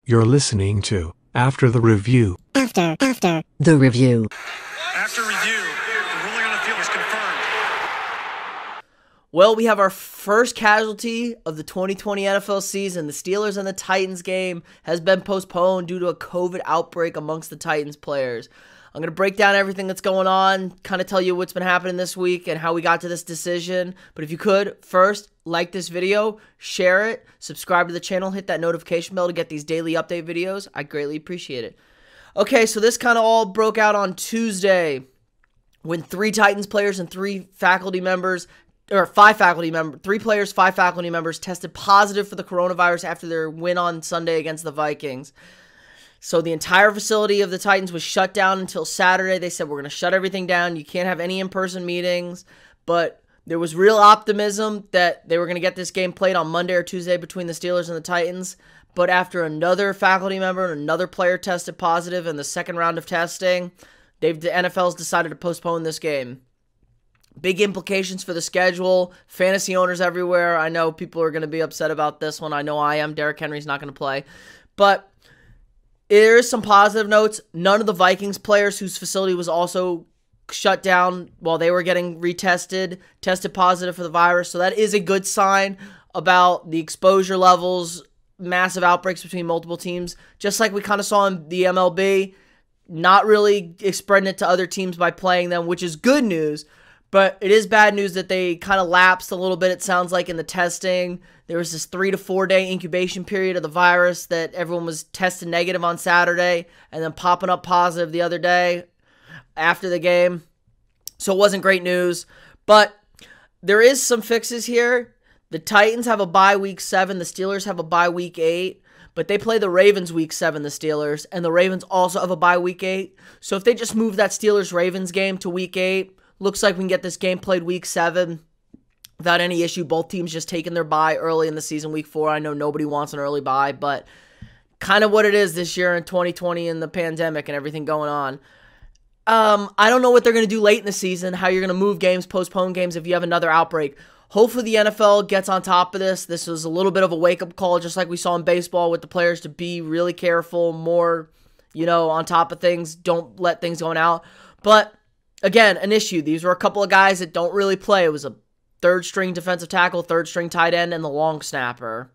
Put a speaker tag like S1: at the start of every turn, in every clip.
S1: You're listening to After the Review.
S2: After the review.
S3: After review, the ruling on the field is confirmed.
S4: Well, we have our first casualty of the 2020 NFL season. The Steelers and the Titans game has been postponed due to a COVID outbreak amongst the Titans players. I'm going to break down everything that's going on, kind of tell you what's been happening this week and how we got to this decision. But if you could, first, like this video, share it, subscribe to the channel, hit that notification bell to get these daily update videos. I greatly appreciate it. Okay, so this kind of all broke out on Tuesday when 3 Titans players and 3 faculty members, or 5 faculty members, 3 players, 5 faculty members tested positive for the coronavirus after their win on Sunday against the Vikings. So the entire facility of the Titans was shut down until Saturday. They said, we're going to shut everything down. You can't have any in-person meetings. But there was real optimism that they were going to get this game played on Monday or Tuesday between the Steelers and the Titans. But after another faculty member and another player tested positive in the second round of testing, the NFL's decided to postpone this game. Big implications for the schedule. Fantasy owners everywhere. I know people are going to be upset about this one. I know I am. Derrick Henry's not going to play. But there is some positive notes. None of the Vikings players whose facility was also shut down while they were getting retested tested positive for the virus. So that is a good sign about the exposure levels, massive outbreaks between multiple teams. Just like we kind of saw in the MLB, not really spreading it to other teams by playing them, which is good news. But it is bad news that they kind of lapsed a little bit, it sounds like, in the testing. There was this 3 to 4 day incubation period of the virus that everyone was tested negative on Saturday and then popping up positive the other day after the game. So it wasn't great news. But there is some fixes here. The Titans have a bye week 7. The Steelers have a bye week 8. But they play the Ravens week 7, the Steelers. And the Ravens also have a bye week 8. So if they just move that Steelers-Ravens game to week 8, looks like we can get this game played week 7 without any issue. Both teams just taking their bye early in the season, week 4. I know nobody wants an early bye, but kind of what it is this year in 2020 and the pandemic and everything going on. I don't know what they're going to do late in the season, how you're going to move games, postpone games if you have another outbreak. Hopefully the NFL gets on top of this. This was a little bit of a wake-up call, just like we saw in baseball with the players to be really careful, more, on top of things. Don't let things go out. But again, an issue. These were a couple of guys that don't really play. It was a third-string defensive tackle, third-string tight end, and the long snapper.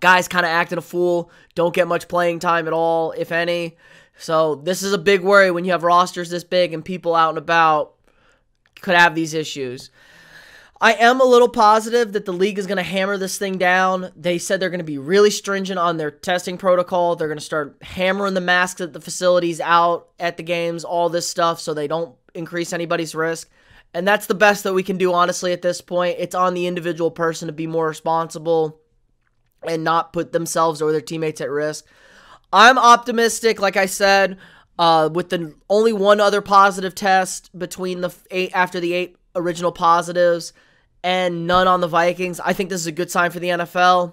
S4: Guys kind of acting a fool, don't get much playing time at all, if any. So this is a big worry when you have rosters this big and people out and about could have these issues. I am a little positive that the league is going to hammer this thing down. They said they're going to be really stringent on their testing protocol. They're going to start hammering the masks at the facilities out at the games, all this stuff, so they don't increase anybody's risk. And that's the best that we can do, honestly, at this point. It's on the individual person to be more responsible and not put themselves or their teammates at risk. I'm optimistic, like I said, with the only one other positive test between the 8 after the 8 original positives and none on the Vikings. I think this is a good sign for the NFL.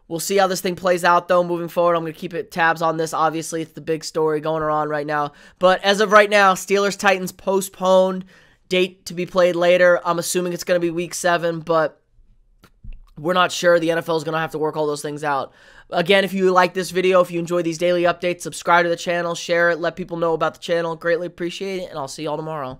S4: We'll see how this thing plays out, though, moving forward. I'm going to keep tabs on this. Obviously, it's the big story going on right now. But as of right now, Steelers-Titans postponed. Date to be played later. I'm assuming it's going to be week 7, but we're not sure. The NFL is going to have to work all those things out. Again, if you like this video, if you enjoy these daily updates, subscribe to the channel, share it, let people know about the channel. Greatly appreciate it, and I'll see y'all tomorrow.